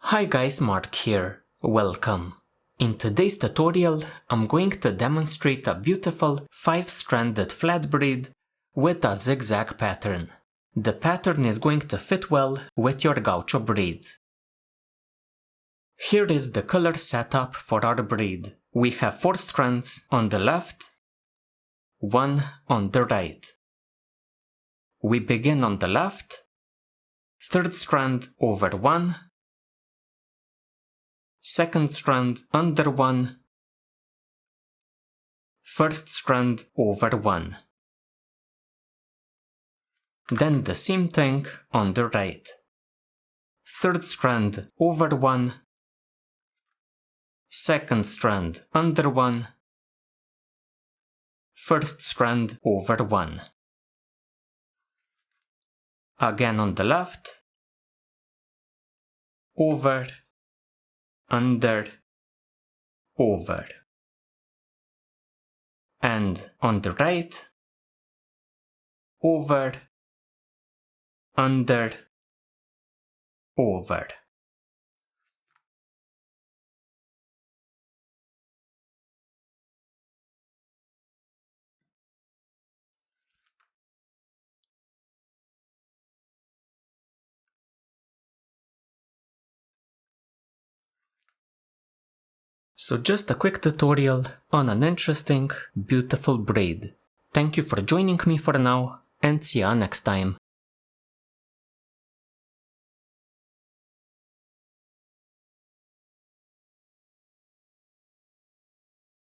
Hi guys, Mark here. Welcome. In today's tutorial, I'm going to demonstrate a beautiful 5-stranded flat braid with a zigzag pattern. The pattern is going to fit well with your gaucho braids. Here is the color setup for our braid. We have 4 strands on the left, 1 on the right. We begin on the left, 3rd strand over 1, 2nd strand under 1, 1st strand over 1. Then the same thing on the right. 3rd strand over 1, 2nd strand under 1, 1st strand over 1. Again on the left, over, under, over. And on the right, over, under, over. So just a quick tutorial on an interesting, beautiful braid. Thank you for joining me for now, and see ya next time.